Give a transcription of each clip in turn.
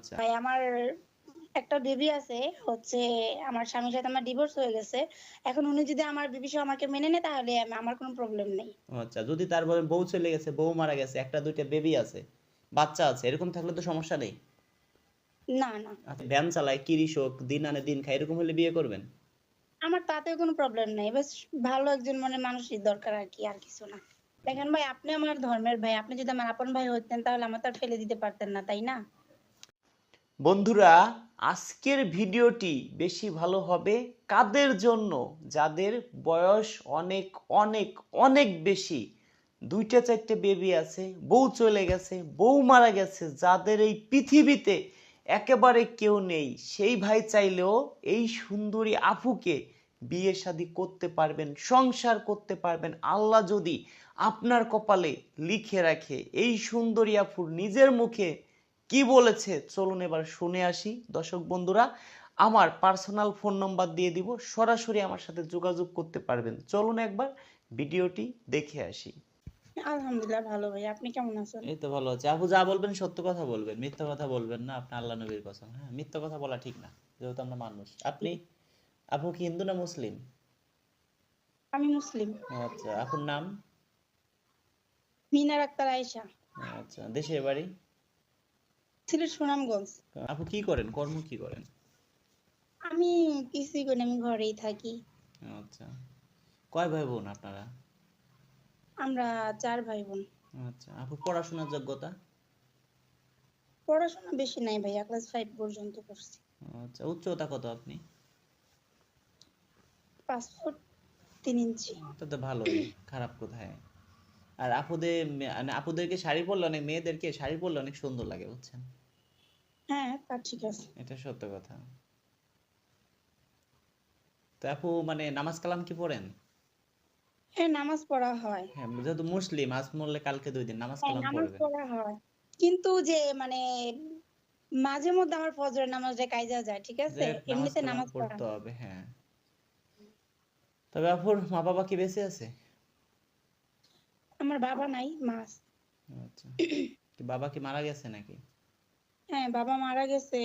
আচ্ছা। ভাই আমার একটা বেবি আছে। হচ্ছে আমার স্বামীর সাথে আমার ডিভোর্স হয়ে গেছে। এখন উনি যদি আমার বেবি সহ আমাকে মেনে নেয় তাহলে আমার কোনো প্রবলেম নেই। ও আচ্ছা। যদি তার বলেন বউ চলে গেছে, বউ মারা গেছে, ১ টা ২ টা বেবি আছে, বাচ্চা আছে, এরকম থাকলে তো সমস্যা নেই। না, না। আচ্ছা, ভ্যান চালায়, কৃষক, দিন আনে দিন খায়, এরকম হলে বিয়ে করবেন? আমার তাতে কোনো প্রবলেম নাই। বাস ভালো একজন মানুষই দরকার আরকি, আর কিছু না। দেখেন ভাই, আপনি আমার ধর্মের ভাই। আপনি যদি আমার আপন ভাই হইতেন তাহলে আমাকে তো আর ফেলে দিতে পারতেন না, তাই না? বন্ধুরা, আজকের ভিডিওটি বেশি ভালো হবে কাদের জন্য? যাদের বয়স অনেক অনেক অনেক বেশি, ২টা ৪টে বেবি আছে, বউ চলে গেছে, বউ মারা গেছে, যাদের এই পৃথিবীতে একেবারে কেউ নেই, সেই ভাই চাইলেও এই সুন্দরী আপুকে বিয়ে শাদী করতে পারবেন, সংসার করতে পারবেন, আল্লাহ যদি আপনার কপালে লিখে রাখে। এই সুন্দরী আপুর নিজের মুখে কি বলেছে চলুন এবার শুনে আসি। দর্শক বন্ধুরা, আমার পার্সোনাল ফোন নাম্বার দিয়ে দিব, সরাসরি আমার সাথে যোগাযোগ করতে পারবেন। চলুন একবার ভিডিওটি দেখে আসি। আলহামদুলিল্লাহ ভালো ভাই। আপনি কেমন আছেন? এই তো ভালো আছে। আপু যা বলবেন সত্য কথা বলবেন, মিথ্যা কথা বলবেন না। আপনি আল্লাহ নবীর কসম, হ্যাঁ, মিথ্যা কথা বলা ঠিক না, যেহেতু আমরা মানুষ। আপু কি হিন্দু না মুসলিম? আমি মুসলিম। আচ্ছা, আপুর নাম? মিনার আক্তার আয়েশা। আচ্ছা, দেশের বাড়ি? সিলেট সুনামগঞ্জ। আপু কি করেন, কর্ম কি করেন? আমি কিছুই করি না, আমি ঘরেই থাকি। আচ্ছা, কয় ভাই বোন আপনারা? আমরা ৪ ভাই বোন। আচ্ছা, আপুর পড়াশোনার যোগ্যতা? পড়াশোনা বেশি নাই ভাইয়া, ক্লাস 5 পর্যন্ত করছি। আচ্ছা, উচ্চতা কত আপনি? ৫ ফুট ৩ ইঞ্চি। তা তো ভালোই, খারাপ কোথায়? আর মানে আপুদেরকে শাড়ি পরলে, অনেক মেয়েদেরকে শাড়ি পরলে অনেক সুন্দর লাগে, বুঝছেন? হ্যাঁ, তা ঠিক আছে। এটা সত্য কথা। তো আপু মানে নামাজ কালাম কি পড়েন? হ্যাঁ, নামাজ পড়া হয়। হ্যাঁ, যেহেতু মুসলিম, আজ মরলে কালকে ২ দিন নামাজ হ্যাঁ, কালাম নামাজ পড়বেন। পড়া হয়। কিন্তু যে মাঝে মধ্যে আমার ফজরের নামাজটা কাইজা যায়, ঠিক আছে? যে নামাজ এমনিতে কালাম নামাজ পড়া পড়তে হয়। হবে, হ্যাঁ। তবে আপুর মা বাবা কি বেঁচে আছে? আমার বাবা নাই, মা আছে। আচ্ছা, কি বাবা কি মারা গেছে নাকি? হ্যাঁ, বাবা মারা গেছে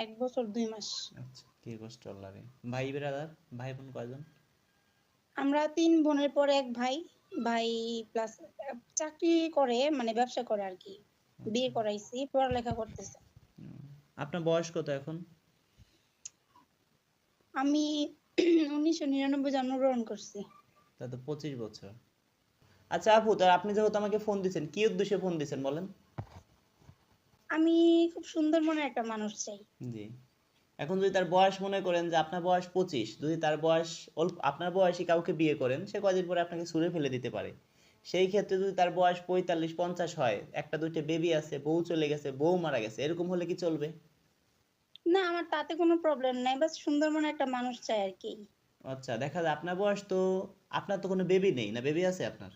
১ বছর ২ মাস। আচ্ছা, কি কষ্ট আল্লাহরে। ভাই ব্রাদার, ভাই বোন কয়জন? আমরা ৩ বোনের পরে ১ ভাই। ভাই প্লাস চাকরি করে, ব্যবসা করে আরকি। আচ্ছা। বিয়ে করাইছি, পড়ালেখা করতেছে। হুম। আপনার বয়স কত এখন? আমি ১৯৯৯ জন্মগ্রহণ করছি। তা তো ২৫ বছর। আচ্ছা আপু, তার আপনি যেহেতু আমাকে ফোন দিছেন, কি উদ্দেশ্যে ফোন দিছেন বলেন? আমি খুব সুন্দর মনের একটা মানুষ চাই। জি। এখন যদি তার বয়স মনে করেন যে আপনার বয়স ২৫, যদি তার বয়স অল্প, আপনার বয়সী কাউকে বিয়ে করেন, সে কয়দিন পরে আপনাকে ছুঁড়ে ফেলে দিতে পারে। সেই ক্ষেত্রে যদি তার বয়স ৪৫-৫০ হয়, ১ টা ২ টা বেবি আছে, বউ চলে গেছে, বউ মারা গেছে, এরকম হলে কি চলবে? না, আমার তাতে কোনো প্রবলেম নাই। বাস সুন্দর মনের একটা মানুষ চাই আরকি। আচ্ছা, দেখা যায় আপনার বয়স তো, আপনার তো কোনো বেবি নেই, না বেবি আছে আপনার?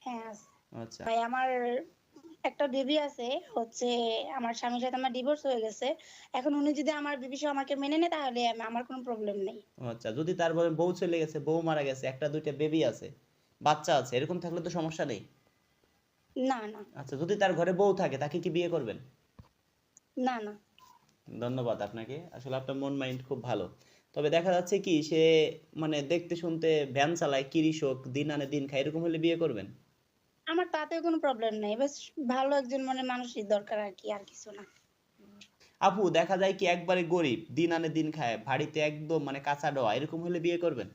হ্যাঁ, আছে। আচ্ছা। ভাই আমার একটা বেবি আছে। হচ্ছে আমার স্বামীর সাথে আমার ডিভোর্স হয়ে গেছে। এখন উনি যদি আমার বেবি সহ আমাকে মেনে নেয় তাহলে আমার কোনো প্রবলেম নেই। আচ্ছা, যদি তার বলেন বউ চলে গেছে, বউ মারা গেছে, ১ টা ২ টা বেবি আছে, বাচ্চা আছে, এরকম থাকলে তো সমস্যা নেই। না, না। আচ্ছা, যদি তার ঘরে বউ থাকে, তাকে কি বিয়ে করবেন? না, না। ধন্যবাদ আপনাকে। আসলে আপনার মন মাইন্ড খুব ভালো। তবে দেখা যাচ্ছে কি সে মানে দেখতে শুনতে ভ্যান চালায়, কৃষক, দিন আনে দিন খায়, এরকম হলে বিয়ে করবেন? আমার তাতে কোনো প্রবলেম নাই। বাস ভালো একজন মানুষই দরকার আরকি, আর কিছু না। আপু দেখা যায় কি একবারে গরিব, দিন আনে দিন খায়, বাড়িতে একদম মানে কাঁচা ডোয়া, এরকম হলে বিয়ে করবেন?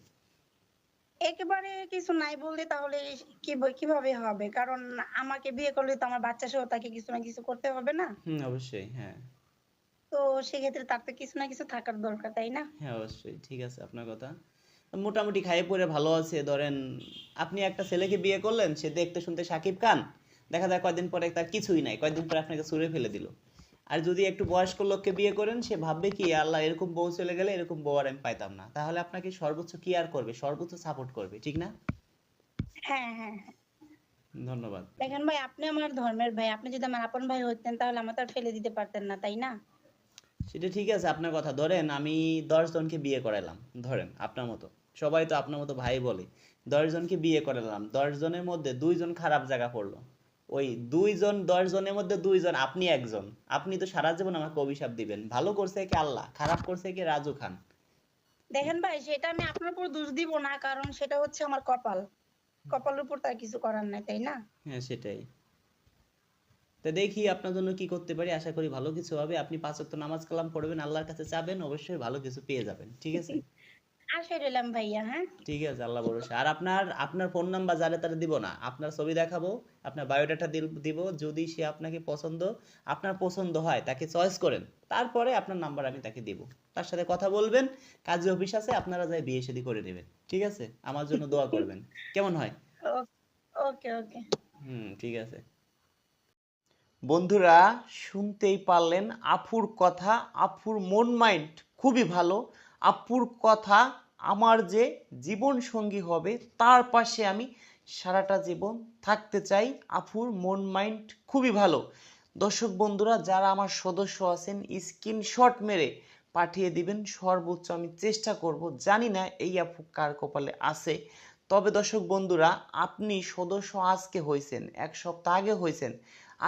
একেবারে কিছু নাই বললে তাহলে কিভাবে হবে? কারণ আমাকে বিয়ে করলে তো আমার বাচ্চা সহ তাকে কিছু না কিছু করতে হবে না? হুম, অবশ্যই, হ্যাঁ। তো সেক্ষেত্রে তার তো কিছু না কিছু থাকার দরকার, তাই না? হ্যাঁ, অবশ্যই, ঠিক আছে আপনার কথা। মোটামুটি খাইয়ে পরে ভালো আছে ধরেন। আপনি একটা ছেলেকে বিয়ে করলেন, সে দেখতে শুনতে শাকিব খান, দেখা যায় কয়দিন পরে তার কিছুই নাই, কয়দিন পরে আপনাকে ছুঁড়ে ফেলে দিল। আর যদি একটু বয়স্ক লোককে বিয়ে করেন, সে ভাববে কি আল্লাহ, এরকম বউ চলে গেলে এরকম বউ আর আমি পাইতাম না, তাহলে আপনাকে সর্বোচ্চ কেয়ার করবে, সর্বোচ্চ সাপোর্ট করবে, ঠিক না? হ্যাঁ, হ্যাঁ, হ্যাঁ। ধন্যবাদ। দেখেন ভাই, আপনি আমার ধর্মের ভাই। আপনি যদি আমার আপন ভাই হইতেন তাহলে আমাকে তো আর ফেলে দিতে পারতেন না, তাই না? সেটা ঠিক আছে আপনার কথা। ধরেন আমি ১০ জনকে বিয়ে করাইলাম, ধরেন আপনার মতো, সবাই তো আপনার মতো ভাই বলে, ১০ জনকে বিয়ে করালাম, ১০ জনের মধ্যে ২ জন খারাপ জায়গা পড়লো, ওই 2 জন 10 জনের মধ্যে 2 জন আপনি একজন। আপনি তো সারা জীবন আমাকে অভিশাপ দিবেন। ভালো করছে কি আল্লাহ, খারাপ করছে কি রাজু খান। দেখেন ভাই, সেটা আমি আপনার উপর দোষ দিব না, কারণ সেটা হচ্ছে আমার কপাল। কপালের উপর তার কিছু করার নাই, তাই না? হ্যাঁ সেটাই। তো দেখি আপনার জন্য কি করতে পারি, আশা করি ভালো কিছু হবে। আপনি 5 ওয়াক্ত নামাজ কালাম পড়বেন, আল্লাহর কাছে চাবেন, অবশ্যই ভালো কিছু পেয়ে যাবেন, ঠিক আছে? আশায় রইলাম ভাইয়া, হ্যাঁ। ঠিক আছে, আল্লাহ ভরসা। আর আপনার আপনার ফোন নাম্বার যারে তারে দিব না, আপনার ছবি দেখাবো, আপনার বায়োডাটা দিব, যদি সে আপনাকে আপনার পছন্দ হয় তাকে চয়েস করেন, তারপরে আপনার নাম্বার আমি তাকে দিব। তার সাথে কথা বলবেন, কাজী অফিস আছে, আপনারা যাই বিয়ে শাদী করে নেবেন, ঠিক আছে? আমার জন্য দোয়া করবেন, কেমন হয়? ওকে ওকে। ঠিক আছে। বন্ধুরা, শুনতেই পারলেন আফুর কথা, আফুর মন মাইন্ড খুবই ভালো। আফুর কথা, আমার যে জীবন সঙ্গী হবে তার পাশে আমি সারাটা জীবন থাকতে চাই। আফুর মন মাইন্ড খুবই ভালো। দর্শক বন্ধুরা, যারা আমার সদস্য আছেন স্ক্রিনশট মেরে পাঠিয়ে দিবেন, সর্বোচ্চ আমি চেষ্টা করব। জানি না এই আপু কার কপালে আছে, তবে দর্শক বন্ধুরা, আপনি সদস্য আজকে হয়েছেন, 1 সপ্তাহ আগে হয়েছেন,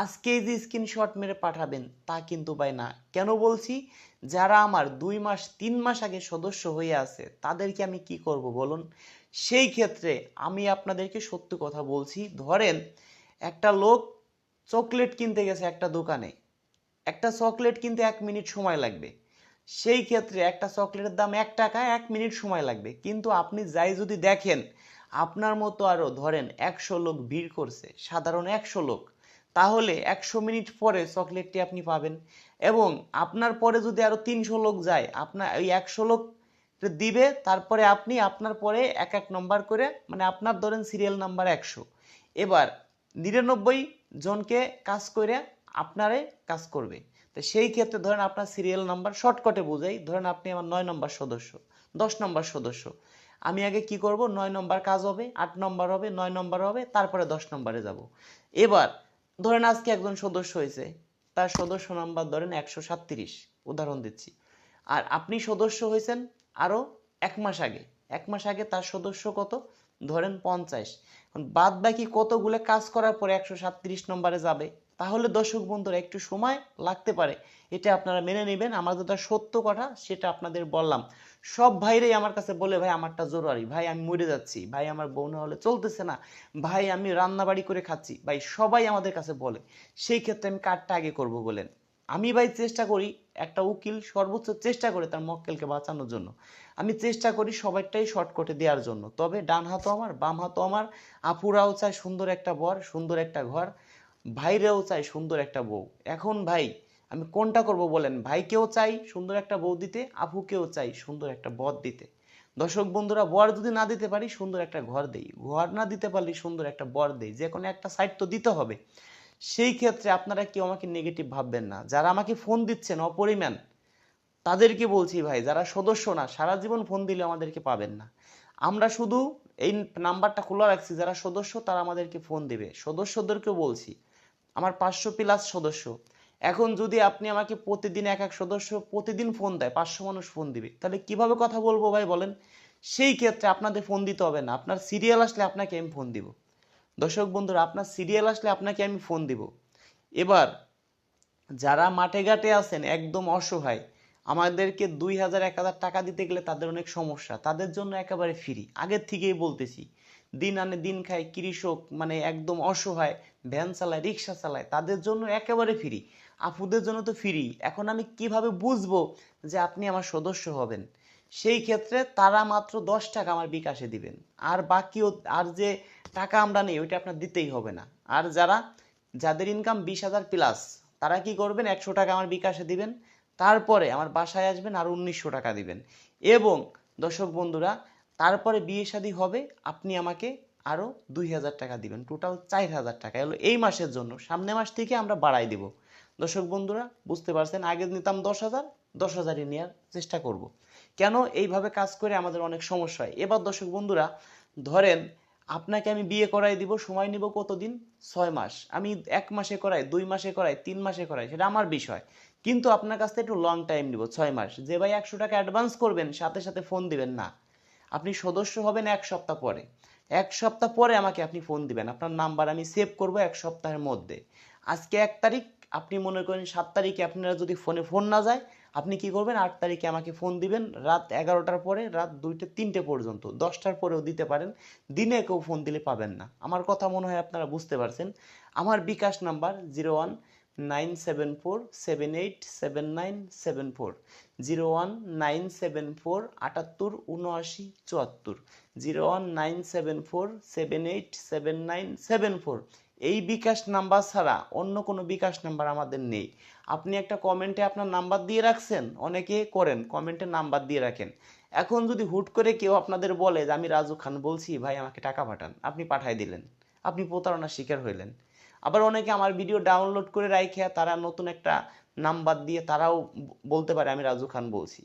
আজকেই যে স্ক্রিনশট মেরে পাঠাবেন তা কিন্তু ভাই না। কেন বলছি? যারা আমার 2 মাস 3 মাস আগে সদস্য হয়ে আছে তাদেরকে আমি কি করব বলুন? সেই ক্ষেত্রে আমি আপনাদেরকে সত্য কথা বলছি। ধরেন একটা লোক চকলেট কিনতে গেছে একটা দোকানে, একটা চকলেট কিনতে 1 মিনিট সময় লাগবে। সেই ক্ষেত্রে একটা চকলেটের দাম 1 টাকা, 1 মিনিট সময় লাগবে। কিন্তু আপনি যাই যদি দেখেন, আপনার মতো আরো ধরেন 100 লোক ভিড় করছে, সাধারণ 100 লোক, তাহলে 100 মিনিট পরে চকলেটটি আপনি পাবেন। এবং আপনার পরে যদি আরো 300 লোক যায়, আপনার ওই 100 লোক দিবে, তারপরে আপনি আপনার পরে এক এক নম্বর করে, মানে আপনার ধরেন সিরিয়াল নাম্বার 100, এবার 99 জনকে কাজ করে আপনারে কাজ করবে। তো সেই ক্ষেত্রে ধরেন আপনার সিরিয়াল নাম্বার, শর্টকাটে বোঝাই, ধরেন আপনি আমার 9 নম্বর সদস্য, 10 নম্বর সদস্য, আমি আগে কি করব, 9 নম্বর কাজ হবে, 8 নম্বর হবে, 9 নম্বর হবে, তারপরে 10 নম্বরে যাব। এবার ধরেন আজকে একজন সদস্য হয়েছে, তার সদস্য নাম্বার ধরেন 137, উদাহরণ দিচ্ছি। আর আপনি সদস্য হয়েছেন আরো 1 মাস আগে, 1 মাস আগে তার সদস্য কত, ধরেন 50। বাদ বাকি কতগুলো কাজ করার পরে 137 নম্বরে যাবে। তাহলে দর্শক বন্ধুরা, একটু সময় লাগতে পারে, এটা আপনারা মেনে নেবেন। আমার যেটা সত্য কথা সেটা আপনাদের বললাম। সব ভাইরাই আমার কাছে বলে, ভাই আমারটা জরুরি, ভাই আমি মরে যাচ্ছি, ভাই আমার বউ না হলে চলতেছে না, ভাই আমি রান্না বাড়ি করে খাচ্ছি, ভাই সবাই আমাদের কাছে বলে। সেই ক্ষেত্রে আমি কার্ডটা আগে করব বলেন। আমি ভাই চেষ্টা করি, একটা উকিল সর্বোচ্চ চেষ্টা করে তার মক্কেলকে বাঁচানোর জন্য, আমি চেষ্টা করি সবাইটাই শর্টকাটে দেওয়ার জন্য। তবে ডান হাতও আমার, বাম হাতও আমার। আপুরাও চায় সুন্দর একটা বর, সুন্দর একটা ঘর, ভাইরাও চায় সুন্দর একটা বউ। এখন ভাই আমি কোনটা করব বলেন? ভাইকেও চাই সুন্দর একটা বউ দিতে, আপুকেও চাই সুন্দর একটা বর দিতে। দর্শক বন্ধুরা, বর যদি না দিতে পারি সুন্দর একটা ঘর দেই, ঘর না দিতে পারলে সুন্দর একটা বর দেই, যে কোনো একটা সাইড তো দিতে হবে। সেই ক্ষেত্রে আপনারা কেউ আমাকে নেগেটিভ ভাববেন না। যারা আমাকে ফোন দিচ্ছেন অপরিমাণ, তাদেরকে বলছি ভাই, যারা সদস্য না, সারা জীবন ফোন দিলে আমাদেরকে পাবেন না। আমরা শুধু এই নাম্বারটা খোলা রাখছি, যারা সদস্য তারা আমাদেরকে ফোন দিবে। সদস্যদেরকেও বলছি, আমার 500+ সদস্য। এখন যদি আপনি আমাকে প্রতিদিন এক এক সদস্য প্রতিদিন ফোন দেয়, 500 মানুষ ফোন দিবে, তাহলে কিভাবে কথা বলবো ভাই বলেন? সেই ক্ষেত্রে আপনাদের ফোন দিতে হবে না, আপনার সিরিয়াল আসলে আপনাকে আমি ফোন দিব। দর্শক বন্ধুরা, আপনার সিরিয়াল আসলে আপনাকে আমি ফোন দিব। এবার যারা মাঠে ঘাটে আছেন একদম অসহায়, আমাদেরকে 2000 1000 টাকা দিতে গেলে তাদের অনেক সমস্যা, তাদের জন্য একেবারে ফ্রি, আগের থেকেই বলতেছি। দিন আনে দিন খায় কৃষক, মানে একদম অসহায়, ভ্যান চালায়, রিক্সা চালায়, তাদের জন্য একেবারে ফ্রি। আপুদের জন্য তো ফ্রি। এখন আমি কিভাবে বুঝবো যে আপনি আমার সদস্য হবেন? সেই ক্ষেত্রে তারা মাত্র 10 টাকা আমার বিকাশে দিবেন, আর বাকি আর যে টাকা আমরা নেই ওইটা আপনার দিতেই হবে না। আর যাদের ইনকাম 20,000+ তারা কি করবেন, 100 টাকা আমার বিকাশে দিবেন, তারপরে আমার বাসায় আসবেন আর 1900 টাকা দিবেন। এবং দর্শক বন্ধুরা, তারপরে বিয়ে শাদী হবে, আপনি আমাকে আরো 2000 টাকা দিবেন, টোটাল 4000 টাকা এলো এই মাসের জন্য। সামনে মাস থেকে আমরা বাড়াই দিব। দর্শক বন্ধুরা, বুঝতে পারছেন, আগে নিতাম 10,000, 10,000-ই নেওয়ার চেষ্টা করব। কেন এইভাবে কাজ করে আমাদের অনেক সমস্যা হয়। এবার দর্শক বন্ধুরা, ধরেন আপনাকে আমি বিয়ে করাই দিব, সময় নিব কতদিন, 6 মাস। আমি 1 মাসে করাই, 2 মাসে করাই, 3 মাসে করাই, সেটা আমার বিষয়। কিন্তু আপনার কাছ থেকে একটু লং টাইম নিব, 6 মাস। যে ভাই 100 টাকা অ্যাডভান্স করবেন, সাথে সাথে ফোন দিবেন না, আপনি সদস্য হবেন 1 সপ্তাহ পরে। এক সপ্তাহ পরে আমাকে আপনি ফোন দিবেন, আপনার নাম্বার আমি সেভ করব 1 সপ্তাহের মধ্যে। আজকে 1 তারিখ, আপনি মনে করেন 7 তারিখে আপনারা যদি ফোন না যায়, আপনি কি করবেন 8 তারিখে আমাকে ফোন দিবেন রাত 11টার পরে, রাত 2টে 3টে পর্যন্ত, 10টার পরেও দিতে পারেন, দিনে কেউ ফোন দিলে পাবেন না। আমার কথা মনে হয় আপনারা বুঝতে পারছেন। আমার বিকাশ নাম্বার 01974787974, 01974787974, 01974787974। এই বিকাশ নাম্বার ছাড়া অন্য কোনো বিকাশ নাম্বার আমাদের নেই। আপনি একটা কমেন্টে আপনার নাম্বার দিয়ে রাখছেন, অনেকে করেন কমেন্টে নাম্বার দিয়ে রাখেন। এখন যদি হুট করে কেউ আপনাদের বলে যে আমি রাজু খান বলছি, ভাই আমাকে টাকা পাঠান, আপনি পাঠাই দিলেন, আপনি প্রতারণার শিকার হইলেন। আবার অনেকে আমার ভিডিও ডাউনলোড করে রাখে তারা নতুন একটা নাম্বার দিয়ে তারাও বলতে পারে আমি রাজু খান বলছি।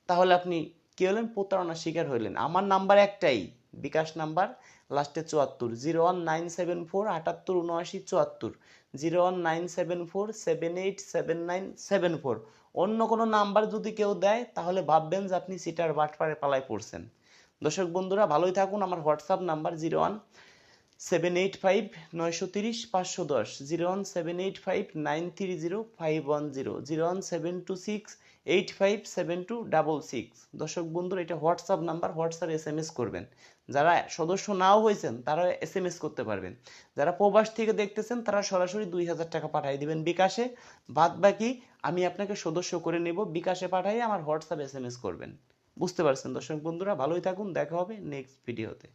তাহলে আপনি কি হলেন? প্রতারণার শিকার হইলেন। আমার নাম্বার একটাই, বিকাশ নাম্বার লাস্টে 74, 01974787974, 01974787974। অন্য কোনো নাম্বার যদি কেউ দেয় তাহলে ভাববেন যে আপনি সিটার বাটপারে পালায় পড়ছেন। দর্শক বন্ধুরা ভালোই থাকুন। আমার হোয়াটসঅ্যাপ নাম্বার 01785930510, 01785930510, 01726857266। দর্শক বন্ধুরা এটা হোয়াটসঅ্যাপ নাম্বার, হোয়াটসঅ্যাপ SMS করবেন। যারা সদস্য নাও হয়েছেন তারা SMS করতে পারবেন। যারা প্রবাস থেকে দেখতেছেন তারা সরাসরি 2000 টাকা পাঠিয়ে দিবেন বিকাশে, বাদ বাকি আমি আপনাকে সদস্য করে নেব। বিকাশে পাঠিয়ে আমার হোয়াটসঅ্যাপ SMS করবেন। বুঝতে পারছেন দর্শক বন্ধুরা, ভালোই থাকুন, দেখা হবে নেক্সট ভিডিওতে।